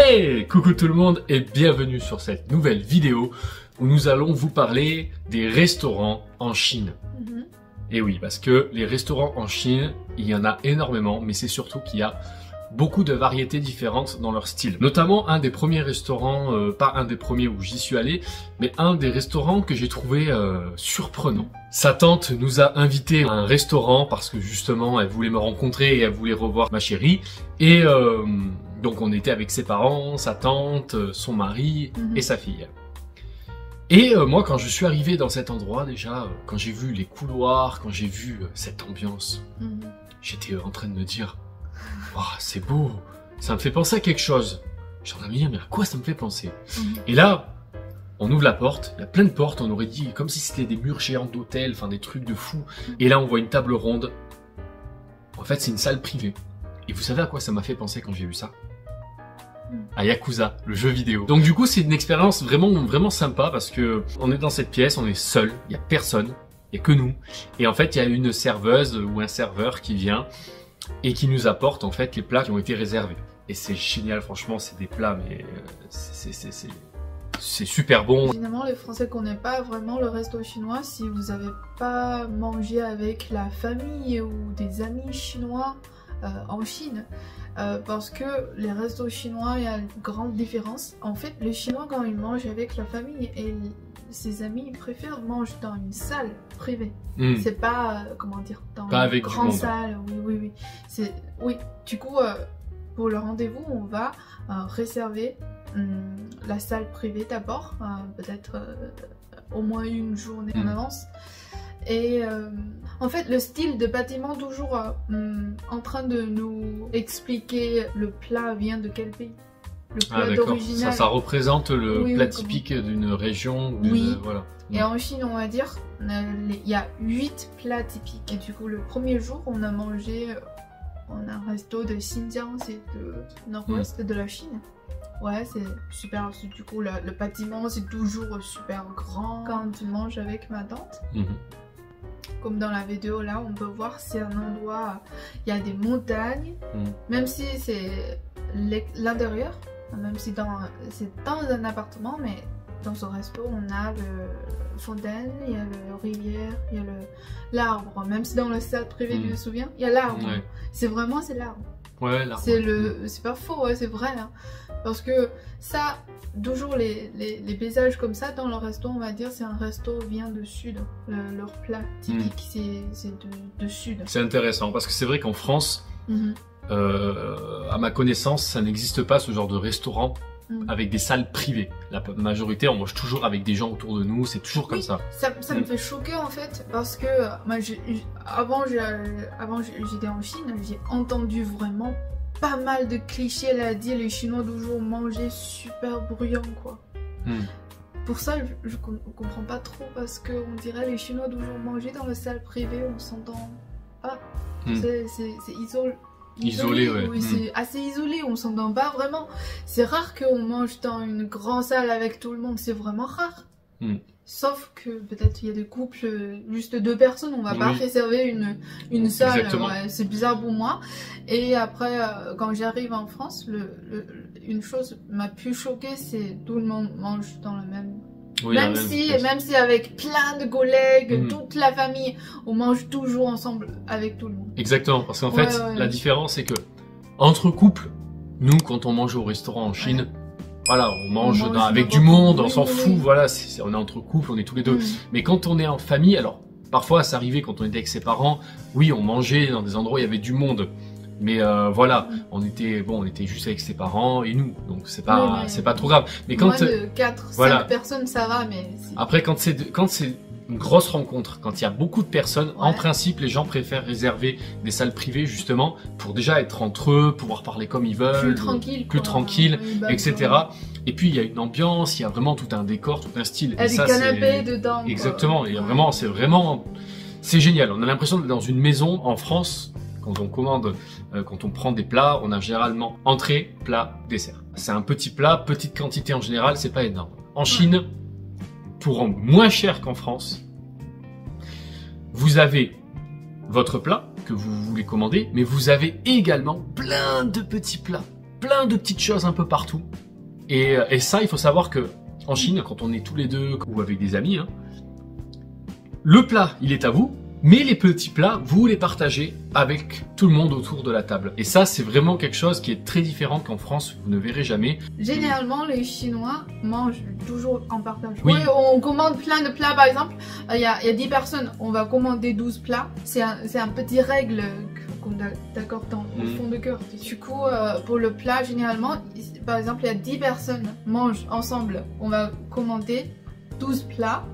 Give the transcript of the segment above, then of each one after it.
Hey, coucou tout le monde et bienvenue sur cette nouvelle vidéo où nous allons vous parler des restaurants en Chine. Et oui, parce que les restaurants en Chine, il y en a énormément, mais c'est surtout qu'il y a beaucoup de variétés différentes dans leur style. Notamment un des premiers restaurants, pas un des premiers où j'y suis allé, mais un des restaurants que j'ai trouvé surprenant. Sa tante nous a invités à un restaurant parce que justement elle voulait me rencontrer et elle voulait revoir ma chérie. Et donc on était avec ses parents, sa tante, son mari et sa fille. Et moi quand je suis arrivé dans cet endroit déjà, quand j'ai vu les couloirs, quand j'ai vu cette ambiance, j'étais en train de me dire oh, c'est beau, ça me fait penser à quelque chose. Je suis en train de me dire mais à quoi ça me fait penser? Et là, on ouvre la porte, il y a plein de portes, on aurait dit comme si c'était des murs géants d'hôtel, enfin des trucs de fou. Et là on voit une table ronde. En fait c'est une salle privée. Et vous savez à quoi ça m'a fait penser quand j'ai vu ça? À Yakuza, le jeu vidéo. Donc du coup c'est une expérience vraiment sympa parce que on est dans cette pièce, on est seul, il n'y a personne, il n'y a que nous. Et en fait il y a une serveuse ou un serveur qui vient et qui nous apporte en fait les plats qui ont été réservés. Et c'est génial, franchement c'est des plats mais c'est super bon. Finalement les Français connaissent pas vraiment le resto chinois si vous n'avez pas mangé avec la famille ou des amis chinois en Chine. Parce que les restos chinois, il y a une grande différence. En fait, les Chinois, quand ils mangent avec la famille et ses amis, ils préfèrent manger dans une salle privée. C'est pas, comment dire, dans une grande salle. Oui. Oui, du coup, pour le rendez-vous, on va réserver la salle privée d'abord, peut-être au moins une journée en avance. Et en fait, le style de bâtiment toujours en train de nous expliquer le plat vient de quel pays. Le plat d'origine. Ça représente le plat typique d'une région. Voilà. Et en Chine, on va dire, il y a 8 plats typiques. Et du coup, le premier jour, on a mangé un resto de Xinjiang, c'est le nord-ouest de la Chine. Ouais, c'est super. Du coup, le bâtiment, c'est toujours super grand quand tu manges avec ma tante. Comme dans la vidéo là, on peut voir c'est un endroit, il y a des montagnes, même si c'est l'intérieur, même si c'est dans un appartement, mais dans ce resto on a le fontaine, il y a le rivière, il y a l'arbre, même si dans le stade privé, je me souviens, il y a l'arbre. C'est l'arbre. Ouais, l'arbre. C'est pas faux, ouais, c'est vrai. Hein. Parce que ça, toujours les paysages comme ça dans le resto, on va dire, c'est un resto vient de sud. Leur plat typique, c'est de sud. C'est intéressant parce que c'est vrai qu'en France, à ma connaissance, ça n'existe pas ce genre de restaurant avec des salles privées. La majorité, on mange toujours avec des gens autour de nous, c'est toujours comme ça. Ça me fait choquer en fait parce que moi, avant j'étais en Chine, j'ai entendu vraiment pas mal de clichés là, dire les Chinois toujours manger super bruyant quoi. Pour ça je comprends pas trop parce que on dirait les Chinois toujours manger dans la salle privée, on s'entend pas. C'est isolé, ouais. Oui, c'est assez isolé, on s'entend pas vraiment. C'est rare qu'on mange dans une grande salle avec tout le monde, c'est vraiment rare. Sauf que peut-être il y a des couples, juste 2 personnes, on va pas réserver une salle, c'est bizarre pour moi. Et après, quand j'arrive en France, une chose m'a pu choquer, c'est tout le monde mange dans le même... même si avec plein de collègues, toute la famille, on mange toujours ensemble avec tout le monde. Exactement, parce qu'en fait, la différence c'est que entre couples, nous quand on mange au restaurant en Chine, voilà, on mange avec du monde, on s'en fout, voilà, on est entre couples, on est tous les deux. Mais quand on est en famille, alors parfois ça arrivait quand on était avec ses parents, oui, on mangeait dans des endroits où il y avait du monde. Mais voilà, on était juste avec ses parents et nous, donc c'est pas trop grave. Mais quand moins de 4-5 personnes, ça va, mais après quand c'est une grosse rencontre, quand il y a beaucoup de personnes, en principe les gens préfèrent réserver des salles privées justement pour déjà être entre eux, pouvoir parler comme ils veulent, plus tranquille, etc. Et puis il y a une ambiance, il y a vraiment tout un décor, tout un style. Il y a des canapés dedans. Exactement, il y a vraiment, c'est génial. On a l'impression d'être dans une maison. En France, quand on commande, quand on prend des plats, on a généralement entrée, plat, dessert. C'est un petit plat, petite quantité en général, c'est pas énorme. En Chine, pour rendre moins cher qu'en France, vous avez votre plat que vous voulez commander, mais vous avez également plein de petits plats plein de petites choses un peu partout. Et ça, il faut savoir que en Chine, quand on est tous les deux ou avec des amis, hein, le plat, il est à vous, mais les petits plats, vous les partagez avec tout le monde autour de la table. Et ça, c'est vraiment quelque chose qui est très différent qu'en France, vous ne verrez jamais. Généralement, les Chinois mangent toujours en partage. Oui. Oui, on commande plein de plats, par exemple. Il y a 10 personnes, on va commander 12 plats. C'est un petit règle qu'on d'accord au fond de cœur. Du coup, pour le plat, généralement, par exemple, il y a 10 personnes mangent ensemble. On va commander 12 plats.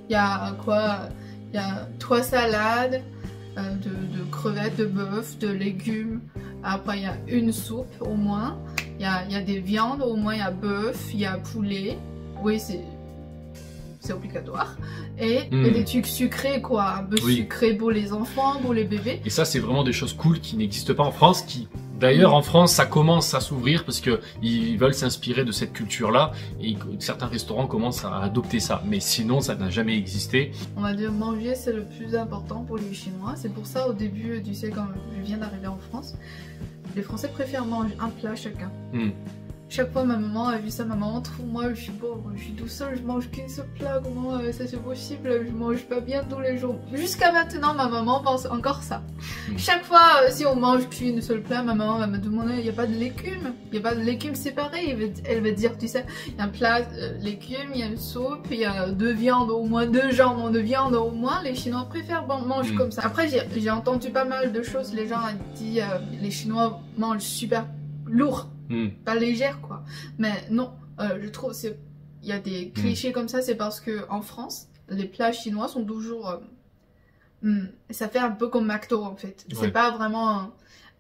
Il y a quoi? Il y a 3 salades, de crevettes, de bœuf, de légumes. Après, il y a une soupe au moins. Il y a des viandes, au moins il y a bœuf, il y a poulet. Oui, c'est obligatoire. Et il y a des trucs sucrés, quoi. Un peu sucré pour les enfants, pour les bébés. Et ça, c'est vraiment des choses cool qui n'existent pas en France, qui... D'ailleurs, en France, ça commence à s'ouvrir parce qu'ils veulent s'inspirer de cette culture-là et certains restaurants commencent à adopter ça. Mais sinon, ça n'a jamais existé. On va dire manger, c'est le plus important pour les Chinois. C'est pour ça, au début, tu sais, quand je viens d'arriver en France, les Français préfèrent manger un plat chacun. Chaque fois, ma maman a vu ça, ma maman trouve moi, je suis pauvre, je suis tout seul, je mange qu'un seul plat, comment ça c'est possible, je mange pas bien tous les jours. Jusqu'à maintenant, ma maman pense encore ça. Chaque fois, si on mange qu'une seule plat, ma maman va me demander, il n'y a pas de légumes, il n'y a pas de légumes séparés, elle va dire, tu sais, il y a un plat légumes, il y a une soupe, il y a 2 viandes au moins, 2 jambons de viande au moins, les Chinois préfèrent manger comme ça. Après, j'ai entendu pas mal de choses, les gens ont dit, les Chinois mangent super lourd. Pas légère quoi, mais non, je trouve il y a des clichés comme ça, c'est parce que en France les plats chinois sont toujours ça fait un peu comme McDo en fait, c'est pas vraiment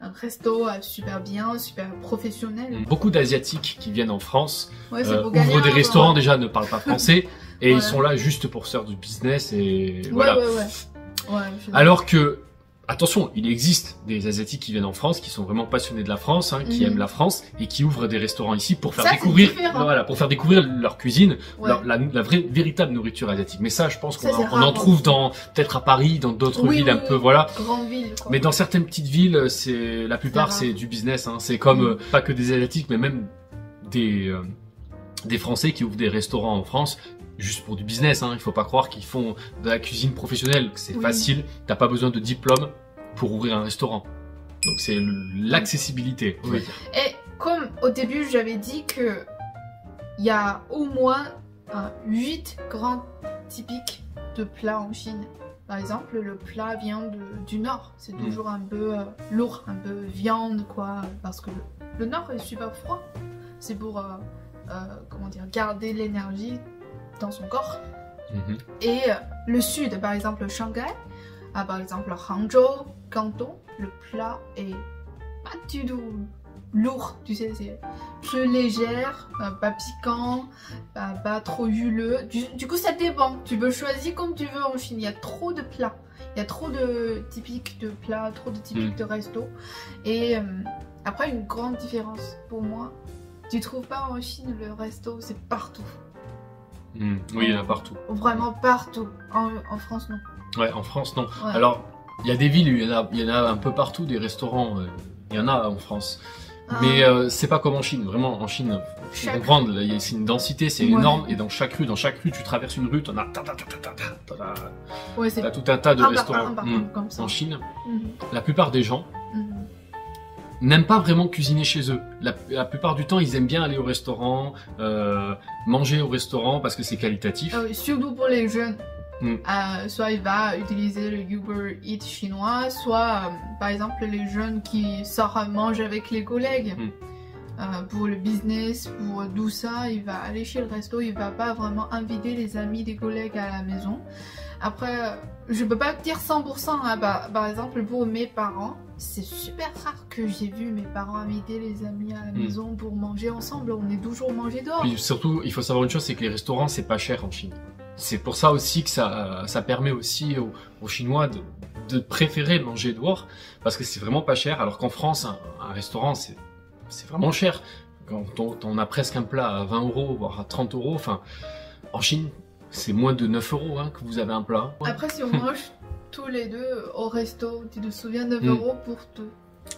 un resto super bien, super professionnel. Beaucoup d'Asiatiques qui viennent en France ouvrent des restaurants, déjà ne parlent pas français et ils sont là juste pour faire du business et voilà. Alors que attention, il existe des Asiatiques qui viennent en France, qui sont vraiment passionnés de la France, hein, qui aiment la France et qui ouvrent des restaurants ici pour faire découvrir, pour faire découvrir leur cuisine, la véritable nourriture asiatique. Mais ça, je pense qu'on en trouve peut-être à Paris, dans d'autres villes un peu, voilà. Grandes villes, quoi. Mais dans certaines petites villes, la plupart, c'est du business. Hein. C'est comme pas que des Asiatiques, mais même des Français qui ouvrent des restaurants en France. Juste pour du business, hein. Il faut pas croire qu'ils font de la cuisine professionnelle, que c'est facile, t'as pas besoin de diplôme pour ouvrir un restaurant. Donc c'est l'accessibilité, on va dire. Et comme au début j'avais dit que il y a au moins 8 grands typiques de plats en Chine. Par exemple, le plat vient du nord, c'est toujours un peu lourd, un peu viande quoi, parce que le nord est super froid. C'est pour comment dire, garder l'énergie dans son corps. Et le sud, par exemple Shanghai, par exemple Hangzhou, Canton, le plat est pas du tout lourd, tu sais, c'est plus légère, pas piquant, pas trop huileux. Du coup ça dépend, tu peux choisir comme tu veux en Chine, il y a trop de plats, il y a trop de typiques de plats, trop de typiques de resto. Et après une grande différence pour moi, tu trouves pas en Chine le resto c'est partout. Oui, il y en a partout. Vraiment partout. En France, non. Ouais, en France, non. Ouais. Alors, il y a des villes où il y en a un peu partout, des restaurants. Il y en a en France. Mais c'est pas comme en Chine. Vraiment, en Chine, faut comprendre, c'est une densité, c'est énorme. Et dans chaque rue, tu traverses une rue, t'en as t'as tout un tas de restaurants. Comme ça. En Chine, la plupart des gens n'aiment pas vraiment cuisiner chez eux. La plupart du temps, ils aiment bien aller au restaurant, manger au restaurant parce que c'est qualitatif. Surtout pour les jeunes. Soit il va utiliser le Uber Eats chinois, soit par exemple les jeunes qui sortent manger avec les collègues. Pour le business, pour tout ça, il va aller chez le resto, il va pas vraiment inviter les amis des collègues à la maison. Après, je peux pas dire 100%, hein, par exemple pour mes parents, c'est super rare que j'ai vu mes parents inviter les amis à la maison pour manger ensemble, on est toujours mangé dehors. Puis surtout, il faut savoir une chose, c'est que les restaurants, c'est pas cher en Chine. C'est pour ça aussi que ça permet aussi aux Chinois de préférer manger dehors, parce que c'est vraiment pas cher, alors qu'en France, un restaurant, c'est vraiment cher. Quand on a presque un plat à 20 €, voire à 30 €, enfin, en Chine, c'est moins de 9 € hein, que vous avez un plat. Après, si on mange tous les deux au resto, tu te souviens, 9 € pour deux.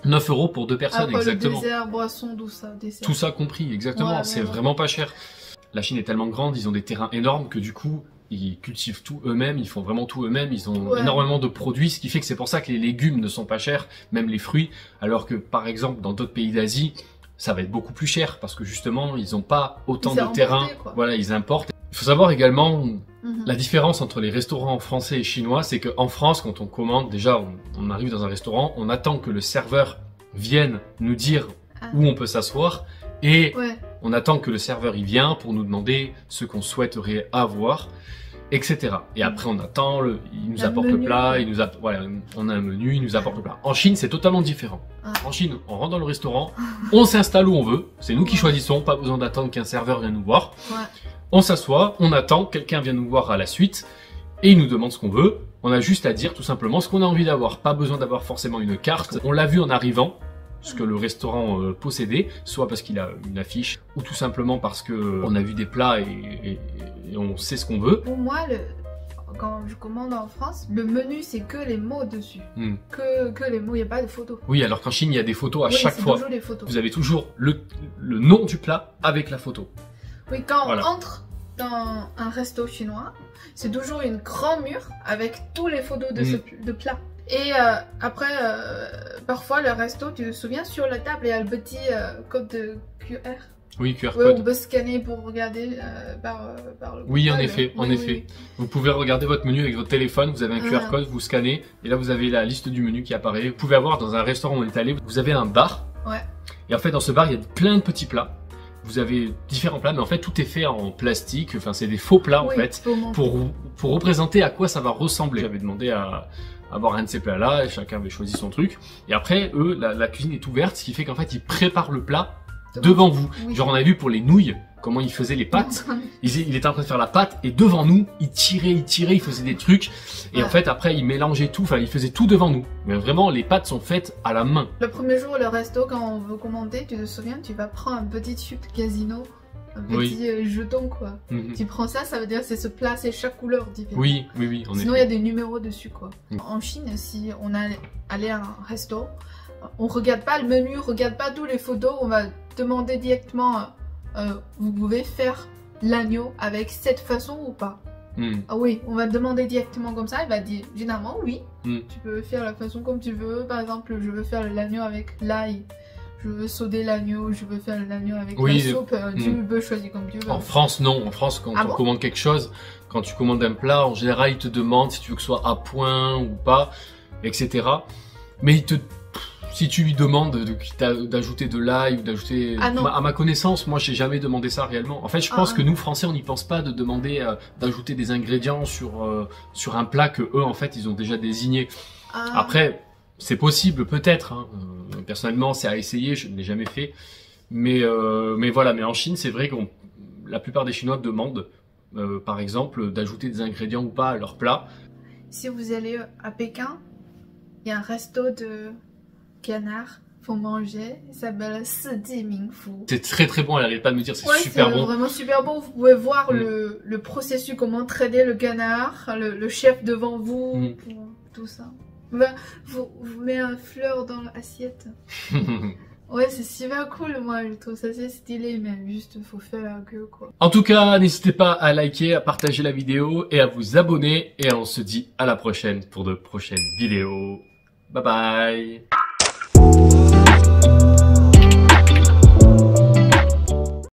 9 € pour 2 personnes, après, exactement. Le dessert, boisson, dessert. Tout ça compris, exactement. Ouais, c'est ouais. vraiment pas cher. La Chine est tellement grande, ils ont des terrains énormes que du coup, ils cultivent tout eux-mêmes, ils font vraiment tout eux-mêmes, ils ont énormément de produits, ce qui fait que c'est pour ça que les légumes ne sont pas chers, même les fruits, alors que par exemple dans d'autres pays d'Asie, ça va être beaucoup plus cher parce que justement, ils n'ont pas autant de terrain. Voilà, ils importent. Il faut savoir également la différence entre les restaurants français et chinois, c'est qu'en France, quand on commande, déjà, on arrive dans un restaurant, on attend que le serveur vienne nous dire où on peut s'asseoir et on attend que le serveur y vienne pour nous demander ce qu'on souhaiterait avoir, etc. Et après, on attend, il nous apporte le plat, voilà, on a un menu, il nous apporte le plat. En Chine, c'est totalement différent. En Chine, on rentre dans le restaurant, on s'installe où on veut, c'est nous qui choisissons, pas besoin d'attendre qu'un serveur vienne nous voir. On s'assoit, on attend, quelqu'un vient nous voir à la suite et il nous demande ce qu'on veut. On a juste à dire tout simplement ce qu'on a envie d'avoir. Pas besoin d'avoir forcément une carte. On l'a vu en arrivant, ce que le restaurant possédait, soit parce qu'il a une affiche ou tout simplement parce que on a vu des plats et on sait ce qu'on veut. Pour moi, quand je commande en France, le menu c'est que les mots dessus. Que les mots, il n'y a pas de photos. Oui, alors qu'en Chine, il y a des photos à chaque fois. Toujours des photos. Vous avez toujours le nom du plat avec la photo. Oui, quand on entre dans un resto chinois, c'est toujours une grand mur avec tous les photos de plat. Et après, parfois le resto, tu te souviens, sur la table, il y a le petit code de QR. Oui, QR code. On peut scanner pour regarder par le Oui, en effet, en effet. Vous pouvez regarder votre menu avec votre téléphone, vous avez un QR code, vous scannez, et là vous avez la liste du menu qui apparaît. Vous pouvez avoir dans un restaurant où on est allé, vous avez un bar. Et en fait, dans ce bar, il y a plein de petits plats. Vous avez différents plats, mais en fait tout est fait en plastique, enfin c'est des faux plats en fait, pour représenter à quoi ça va ressembler. J'avais demandé à avoir un de ces plats là, et chacun avait choisi son truc, et après eux, la cuisine est ouverte, ce qui fait qu'en fait ils préparent le plat devant vous. Genre on a vu pour les nouilles, comment ils faisaient les pâtes, il était en train de faire la pâte, et devant nous, il tirait, il faisait des trucs, et en fait après il mélangeait tout, enfin il faisait tout devant nous. Mais vraiment les pâtes sont faites à la main. Le premier jour le resto, quand on veut commander, tu te souviens, tu vas prendre un petit tube casino, un petit jeton quoi. Tu prends ça, ça veut dire c'est ce plat, c'est chaque couleur différente. Oui, en Sinon il y a des numéros dessus quoi. En Chine, si on allait à un resto, on regarde pas le menu, on regarde pas toutes les photos, on va demander directement vous pouvez faire l'agneau avec cette façon ou pas. Ah oui, on va demander directement comme ça, il va dire généralement oui, tu peux faire la façon comme tu veux. Par exemple, je veux faire l'agneau avec l'ail, je veux sauder l'agneau, je veux faire l'agneau avec la soupe, tu peux choisir comme tu veux. En France, non. En France, quand on commande quelque chose, quand tu commandes un plat, en général, ils te demandent si tu veux que ce soit à point ou pas, etc. Mais si tu lui demandes d'ajouter de l'ail ou d'ajouter... à ma connaissance, moi, j'ai jamais demandé ça réellement. En fait, je pense que nous, Français, on n'y pense pas de demander d'ajouter des ingrédients sur un plat que eux, en fait, ils ont déjà désigné. Après, c'est possible, peut-être. Hein. Personnellement, c'est à essayer, je ne l'ai jamais fait. Mais voilà, mais en Chine, c'est vrai que la plupart des Chinois demandent, par exemple, d'ajouter des ingrédients ou pas à leur plat. Si vous allez à Pékin, il y a un resto de canard, faut manger, ça s'appelle Siji Mingfu. C'est très très bon, elle arrête pas de me dire, c'est super bon. C'est vraiment super bon, vous pouvez voir le processus, comment traiter le canard, le chef devant vous, tout ça. Vous mettez un fleur dans l'assiette. Ouais, c'est super cool, moi je trouve ça assez stylé, mais juste faut faire la queue quoi. En tout cas, n'hésitez pas à liker, à partager la vidéo et à vous abonner, et on se dit à la prochaine pour de prochaines vidéos. Bye bye.